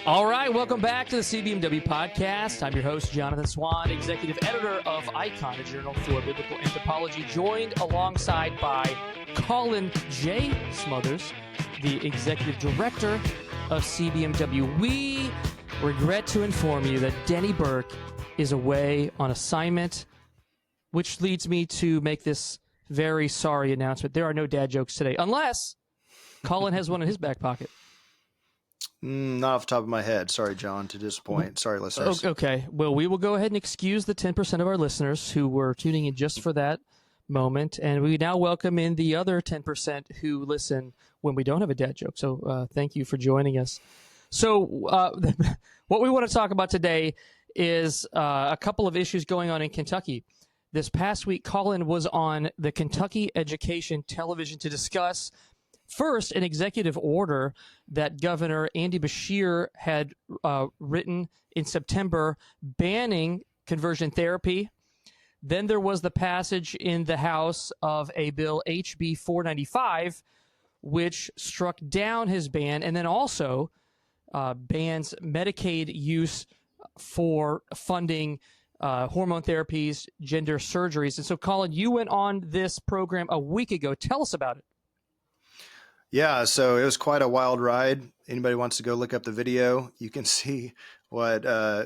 All right, welcome back to the CBMW Podcast. I'm your host, Jonathan Swan, executive editor of Icon, a journal for biblical anthropology, joined alongside by Colin J. Smothers, the executive director of CBMW. We regret to inform you that Denny Burke is away on assignment, which leads me to make this very sorry announcement. There are no dad jokes today, unless Colin has one in his back pocket. Not off the top of my head. Sorry, John, to disappoint. Sorry, listeners. Okay. Well, we will go ahead and excuse the 10% of our listeners who were tuning in just for that moment. And we now welcome in the other 10% who listen when we don't have a dad joke. So thank you for joining us. So what we want to talk about today is a couple of issues going on in Kentucky. This past week, Colin was on the Kentucky Education Television to discuss first, an executive order that Governor Andy Beshear had written in September banning conversion therapy. Then there was the passage in the House of a bill, HB 495, which struck down his ban and then also bans Medicaid use for funding hormone therapies, gender surgeries. And so, Colin, you went on this program a week ago. Tell us about it. Yeah, so it was quite a wild ride. Anybody wants to go look up the video, you can see what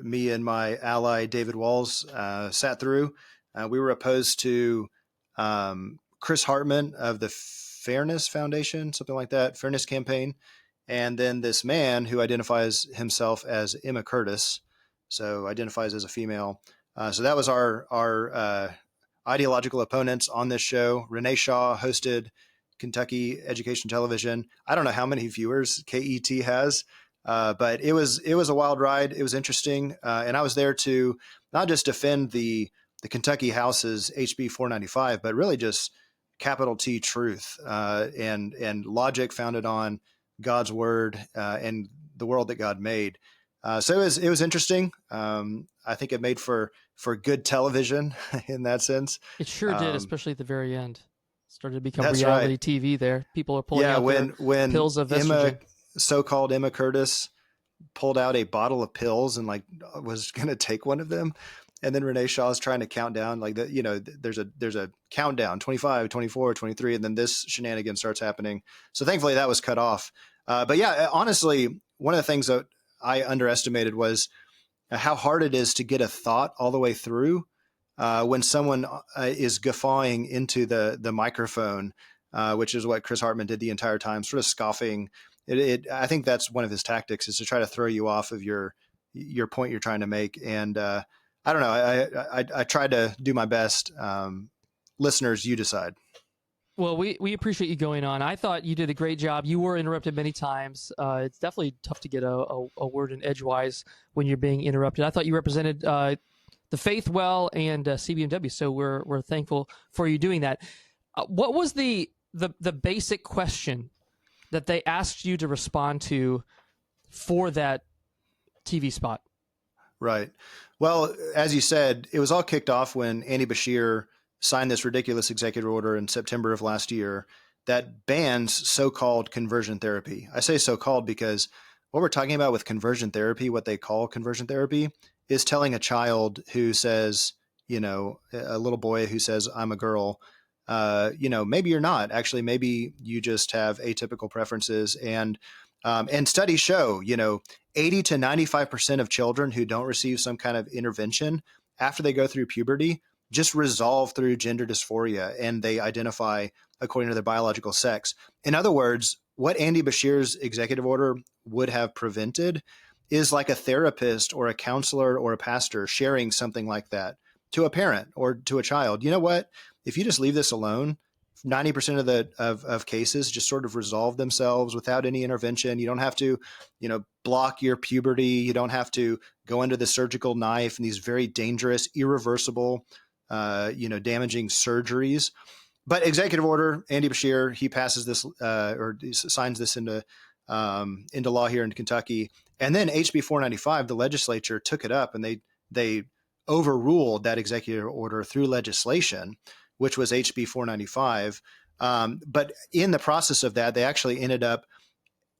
me and my ally David Walls sat through. We were opposed to Chris Hartman of the Fairness Foundation, something like that, Fairness Campaign, and then this man who identifies himself as Emma Curtis, so identifies as a female. So that was our ideological opponents on this show. Renee Shaw hosted Kentucky Education Television. I don't know how many viewers KET has, but it was a wild ride. It was interesting, and I was there to not just defend the Kentucky House's HB 495, but really just capital T truth and logic founded on God's word and the world that God made. So it was interesting. I think it made for good television in that sense. It sure did, especially at the very end. Started to become reality right. TV there. People are pulling out when pills of estrogen. So-called Emma Curtis pulled out a bottle of pills and was going to take one of them. And then Renee Shaw is trying to count down there's a countdown, 25, 24, 23. And then this shenanigan starts happening. So thankfully that was cut off. But yeah, honestly, one of the things that I underestimated was how hard it is to get a thought all the way through. When someone is guffawing into the microphone, which is what Chris Hartman did the entire time, sort of scoffing. I think that's one of his tactics, is to try to throw you off of your point you're trying to make. And I don't know. I tried to do my best. Listeners, you decide. Well, we appreciate you going on. I thought you did a great job. You were interrupted many times. It's definitely tough to get a word in edgewise when you're being interrupted. I thought you represented the faith well and CBMW. So we're thankful for you doing that. What was the basic question that they asked you to respond to for that TV spot? Right. Well, as you said, it was all kicked off when Andy Beshear signed this ridiculous executive order in September of last year that bans so-called conversion therapy. I say so-called because what we're talking about with conversion therapy, what they call conversion therapy, is telling a child who says, a little boy who says, I'm a girl, maybe you're not. Actually, maybe you just have atypical preferences. And studies show, 80 to 95% of children who don't receive some kind of intervention after they go through puberty just resolve through gender dysphoria, and they identify according to their biological sex. In other words, what Andy Beshear's executive order would have prevented is like a therapist or a counselor or a pastor sharing something like that to a parent or to a child. You know what? If you just leave this alone, 90% of cases just sort of resolve themselves without any intervention. You don't have to, block your puberty. You don't have to go under the surgical knife and these very dangerous, irreversible, damaging surgeries. But executive order, Andy Beshear, he passes this or signs this into law here in Kentucky. And then HB 495, the legislature took it up and they overruled that executive order through legislation, which was HB 495. But in the process of that, they actually ended up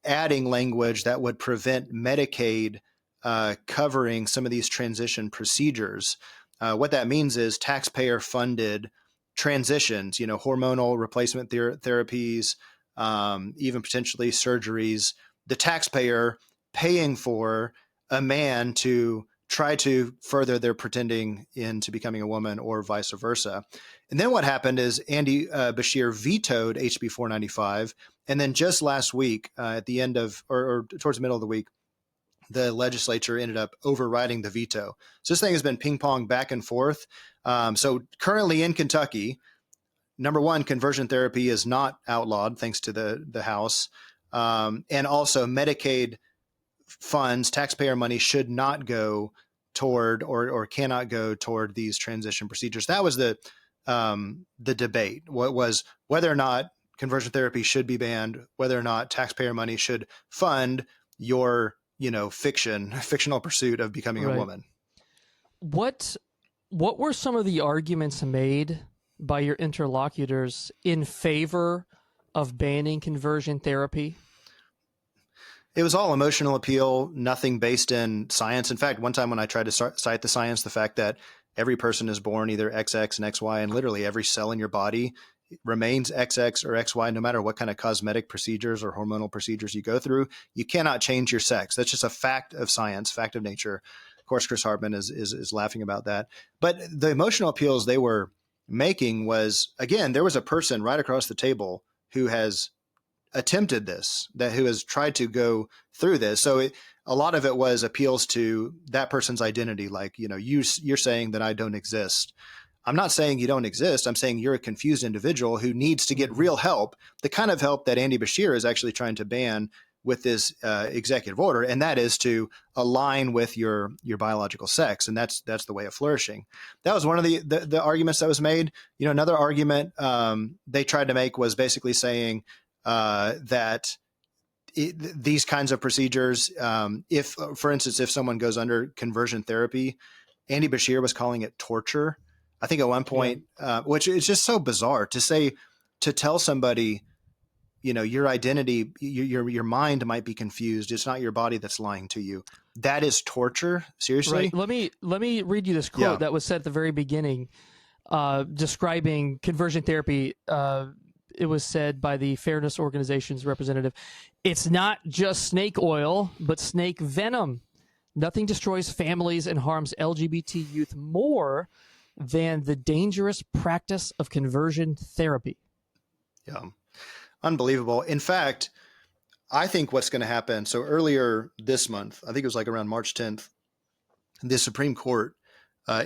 adding language that would prevent Medicaid covering some of these transition procedures. What that means is taxpayer funded transitions, hormonal replacement therapies, even potentially surgeries, the taxpayer paying for a man to try to further their pretending into becoming a woman or vice versa. And then what happened is Andy Beshear vetoed HB 495. And then just last week, at the end of, or towards the middle of the week, the legislature ended up overriding the veto. So this thing has been ping pong back and forth. So currently in Kentucky, number one, conversion therapy is not outlawed thanks to the House. And also Medicaid funds, taxpayer money should not go toward or cannot go toward these transition procedures. That was the debate. What was whether or not conversion therapy should be banned, whether or not taxpayer money should fund your fictional pursuit of becoming a woman. What were some of the arguments made by your interlocutors in favor of banning conversion therapy? It was all emotional appeal, nothing based in science. In fact, one time when I tried to cite the science, the fact that every person is born either XX and XY, and literally every cell in your body remains XX or XY, no matter what kind of cosmetic procedures or hormonal procedures you go through, you cannot change your sex. That's just a fact of science, fact of nature. Of course, Chris Hartman is laughing about that. But the emotional appeals they were making was, again, there was a person right across the table who has attempted this, who has tried to go through this. So a lot of it was appeals to that person's identity. Like, you're saying that I don't exist. I'm not saying you don't exist. I'm saying you're a confused individual who needs to get real help, the kind of help that Andy Beshear is actually trying to ban with this executive order. And that is to align with your biological sex. And that's the way of flourishing. That was one of the arguments that was made. Another argument they tried to make was basically saying that these kinds of procedures, if, for instance, if someone goes under conversion therapy, Andy Beshear was calling it torture. I think at one point, which is just so bizarre to tell somebody, your identity, your mind might be confused. It's not your body that's lying to you. That is torture. Seriously. Right. Let me read you this quote that was said at the very beginning, describing conversion therapy. It was said by the Fairness Organization's representative. It's not just snake oil, but snake venom. Nothing destroys families and harms LGBT youth more than the dangerous practice of conversion therapy. Yeah. Unbelievable. In fact, I think what's going to happen. So earlier this month, I think it was like around March 10th, the Supreme Court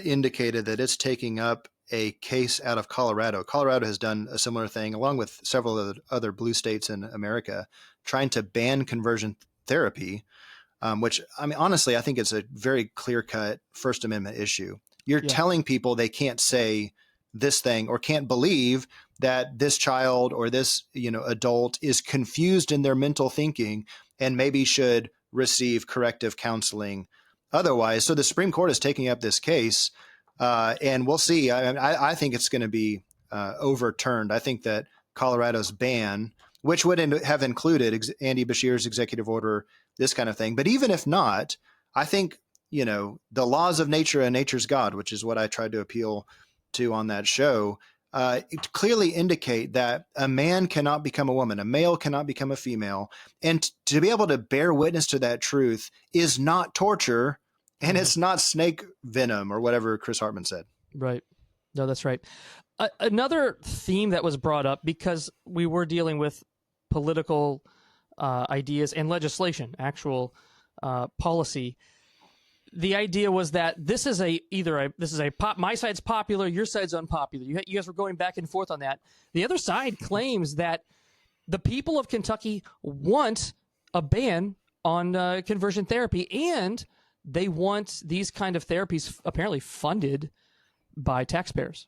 indicated that it's taking up a case out of Colorado. Colorado has done a similar thing, along with several other blue states in America, trying to ban conversion therapy, which, honestly, I think it's a very clear-cut First Amendment issue. You're telling people they can't say this thing or can't believe that this child or this, adult is confused in their mental thinking and maybe should receive corrective counseling otherwise. So the Supreme Court is taking up this case, and we'll see. I think it's going to be overturned. I think that Colorado's ban, which would have included Andy Beshear's executive order, this kind of thing. But even if not, I think, the laws of nature and nature's God, which is what I tried to appeal to on that show, it clearly indicate that a man cannot become a woman, a male cannot become a female. And to be able to bear witness to that truth is not torture, and it's not snake venom or whatever Chris Hartman said. Right. No, that's right. Another theme that was brought up, because we were dealing with political ideas and legislation, actual policy. The idea was that this is my side's popular, your side's unpopular. You guys were going back and forth on that. The other side claims that the people of Kentucky want a ban on conversion therapy, and they want these kind of therapies apparently funded by taxpayers.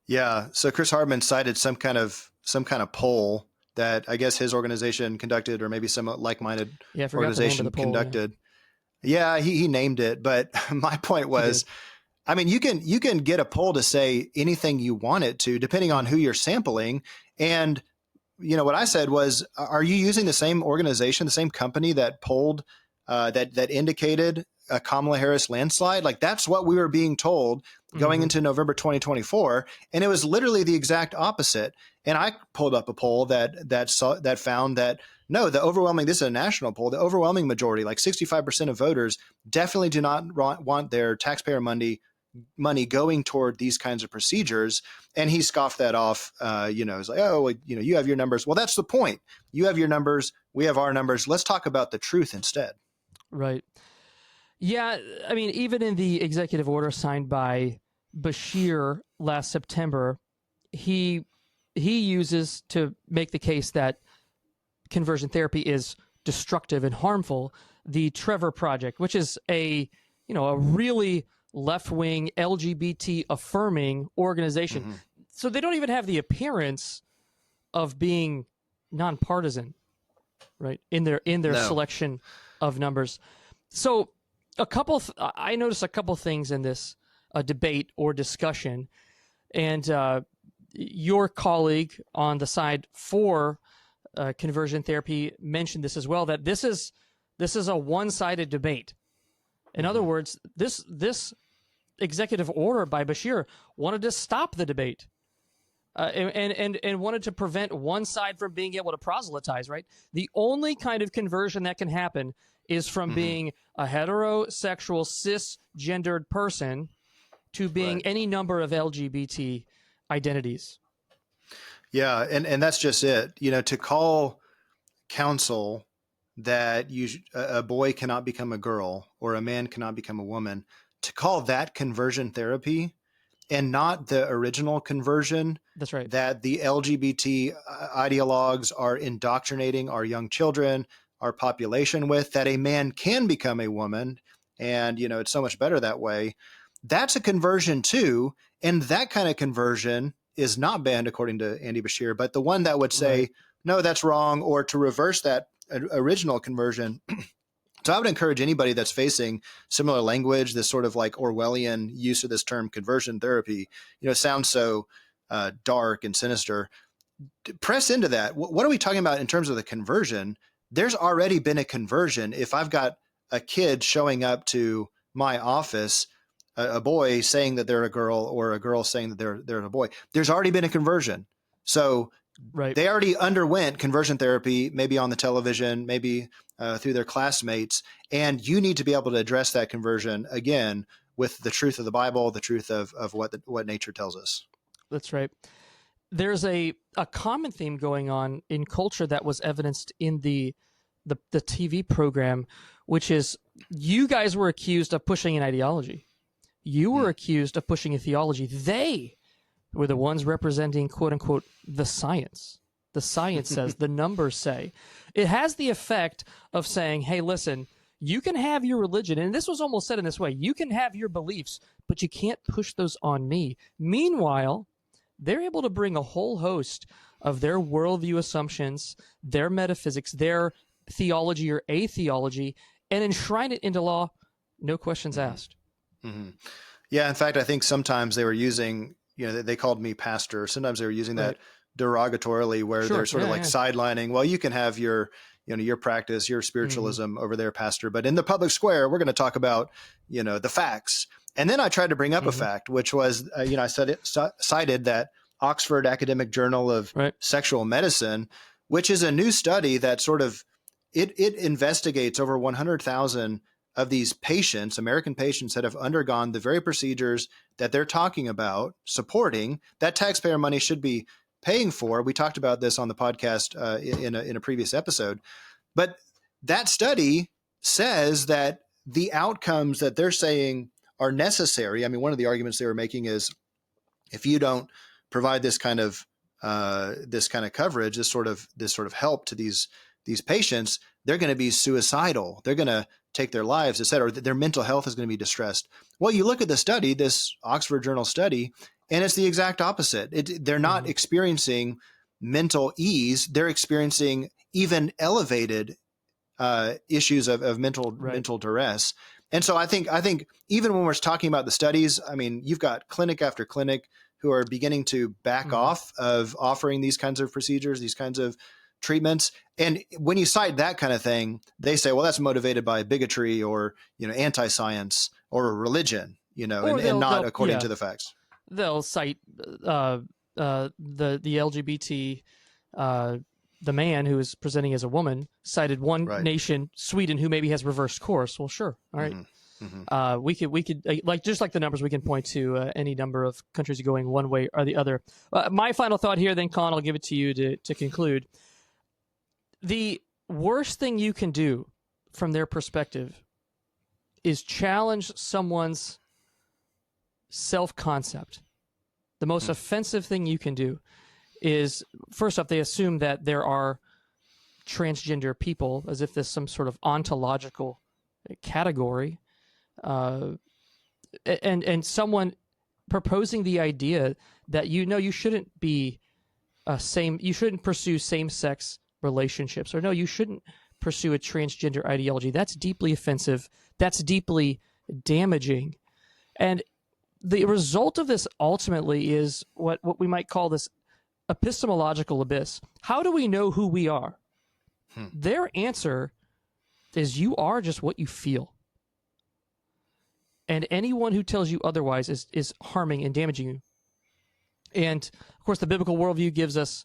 Yeah. So Chris Hartman cited some kind of poll that I guess his organization conducted, or maybe some like-minded organization conducted. Yeah, he named it, but my point was, you can get a poll to say anything you want it to, depending on who you're sampling, and what I said was, are you using the same organization, the same company that polled, that indicated a Kamala Harris landslide? Like, that's what we were being told going into November 2024. And it was literally the exact opposite. And I pulled up a poll that found that, no, this is a national poll, the overwhelming majority, like 65% of voters, definitely do not want their taxpayer money going toward these kinds of procedures. And he scoffed that off. It's like, oh, you have your numbers. Well, that's the point. You have your numbers. We have our numbers. Let's talk about the truth instead. Right. Yeah. I mean, even in the executive order signed by Bashir last September, he uses to make the case that conversion therapy is destructive and harmful the Trevor Project, which is a really left-wing LGBT affirming organization. So they don't even have the appearance of being nonpartisan, right? In their selection of numbers. So I noticed a couple things in this debate or discussion, and your colleague on the side for conversion therapy mentioned this as well, that this is a one-sided debate. In other words, this executive order by Bashir wanted to stop the debate and wanted to prevent one side from being able to proselytize, right? The only kind of conversion that can happen is from being a heterosexual, cisgendered person to being any number of LGBT identities. Yeah, and that's just it. To call counsel that a boy cannot become a girl or a man cannot become a woman, to call that conversion therapy and not the original conversion. That's right. That the LGBT ideologues are indoctrinating our young children, our population with, that a man can become a woman, and it's so much better that way. That's a conversion too, and that kind of conversion is not banned according to Andy Bashir. But the one that would say, no, that's wrong, or to reverse that original conversion. So I would encourage anybody that's facing similar language, this sort of like Orwellian use of this term conversion therapy, it sounds so dark and sinister. Press into that. What are we talking about in terms of the conversion? There's already been a conversion. If I've got a kid showing up to my office, a boy saying that they're a girl or a girl saying that they're a boy, there's already been a conversion. So they already underwent conversion therapy, maybe on the television, maybe through their classmates. And you need to be able to address that conversion again with the truth of the Bible, the truth of what nature tells us. That's right. There's a common theme going on in culture that was evidenced in the TV program, which is you guys were accused of pushing an ideology. You were accused of pushing a theology. They were the ones representing, quote unquote, the science. The science says, the numbers say. It has the effect of saying, hey, listen, you can have your religion. And this was almost said in this way. You can have your beliefs, but you can't push those on me. Meanwhile, they're able to bring a whole host of their worldview assumptions, their metaphysics, their theology or atheology, and enshrine it into law, no questions asked. Yeah, in fact, I think sometimes they were using, they called me pastor. Sometimes they were using that derogatorily, where they're sort of like sidelining, well, you can have your practice, your spiritualism over there, pastor, but in the public square, we're going to talk about, the facts. And then I tried to bring up a fact, which was, I cited that Oxford Academic Journal of Sexual Medicine, which is a new study that sort of, it investigates over 100,000 of these patients, American patients, that have undergone the very procedures that they're talking about supporting, that taxpayer money should be paying for. We talked about this on the podcast in a previous episode. But that study says that the outcomes that they're saying are necessary. I mean, one of the arguments they were making is, if you don't provide this kind of coverage, this sort of help to these patients, they're going to be suicidal. They're going to take their lives, et cetera. Their mental health is going to be distressed. Well, you look at the study, this Oxford Journal study, and it's the exact opposite. They're not experiencing mental ease. They're experiencing even elevated issues of mental duress. And so I think even when we're talking about the studies, I mean, you've got clinic after clinic who are beginning to back off of offering these kinds of procedures, these kinds of treatments. And when you cite that kind of thing, they say, well, that's motivated by bigotry or, anti-science or religion, and not according to the facts. They'll cite the LGBT, the man who is presenting as a woman cited one nation, Sweden, who maybe has reversed course. Well, sure. All right. We could just like the numbers, we can point to any number of countries going one way or the other. My final thought here, then, Colin, I'll give it to you to conclude. The worst thing you can do from their perspective is challenge someone's self-concept. The most offensive thing you can do is, first off, they assume that there are transgender people as if there's some sort of ontological category. And someone proposing the idea that you shouldn't be you shouldn't pursue same-sex relationships, or no, you shouldn't pursue a transgender ideology. That's deeply offensive. That's deeply damaging. And the result of this ultimately is what we might call this epistemological abyss. How do we know who we are? Their answer is you are just what you feel. And anyone who tells you otherwise is harming and damaging you. And, of course, the biblical worldview gives us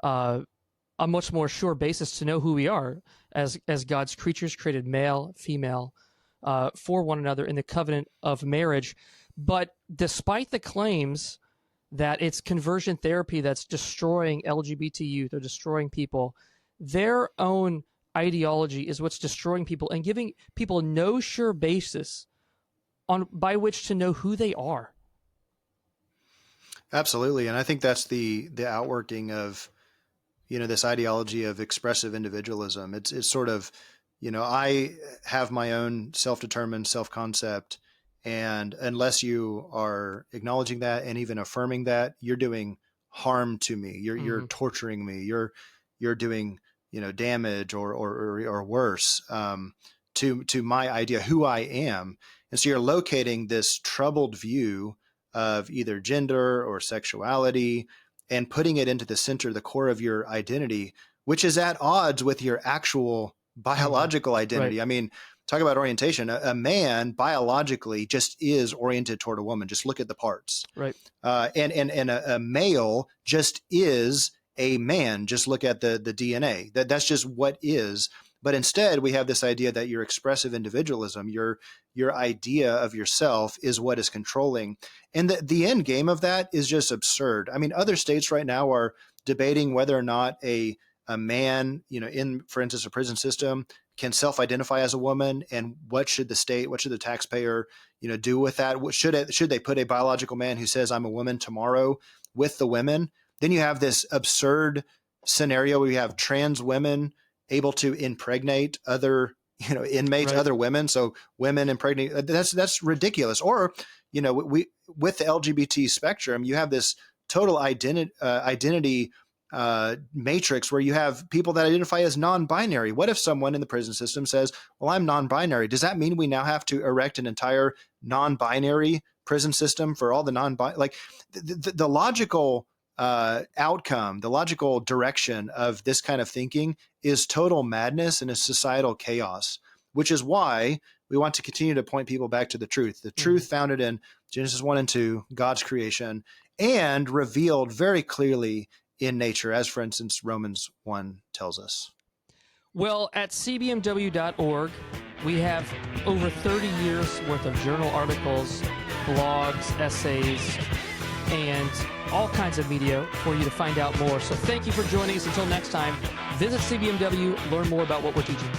a much more sure basis to know who we are as God's creatures created male, female, for one another in the covenant of marriage. But despite the claims that it's conversion therapy that's destroying LGBT youth or destroying people, their own ideology is what's destroying people and giving people no sure basis by which to know who they are. Absolutely. And I think that's the outworking of, this ideology of expressive individualism. It's sort of, I have my own self-determined self-concept, and unless you are acknowledging that and even affirming that, you're doing harm to me. You're torturing me. You're doing, damage or worse to my idea who I am. And so you're locating this troubled view of either gender or sexuality and putting it into the center, the core of your identity, which is at odds with your actual biological identity. Right. I mean, talk about orientation. A man biologically just is oriented toward a woman. Just look at the parts. Right. And a male just is a man. Just look at the DNA. That's just what is. But instead, we have this idea that your expressive individualism, your idea of yourself is what is controlling. And the end game of that is just absurd. I mean, other states right now are debating whether or not a man, in, for instance, a prison system can self-identify as a woman, and what should the taxpayer, do with that? Should they put a biological man who says I'm a woman tomorrow with the women? Then you have this absurd scenario where you have trans women able to impregnate other, inmates, other women. So women impregnate, that's ridiculous. Or, with the LGBT spectrum, you have this total identity matrix where you have people that identify as non-binary. What if someone in the prison system says, well, I'm non-binary? Does that mean we now have to erect an entire non-binary prison system for all the non-binary? Like the logical outcome, the logical direction of this kind of thinking is total madness and is societal chaos, which is why we want to continue to point people back to the truth founded in Genesis 1 and 2, God's creation, and revealed very clearly in nature, as, for instance, Romans 1 tells us. Well, at cbmw.org, we have over 30 years worth of journal articles, blogs, essays, and all kinds of media for you to find out more. So thank you for joining us. Until next time, visit CBMW, learn more about what we're teaching.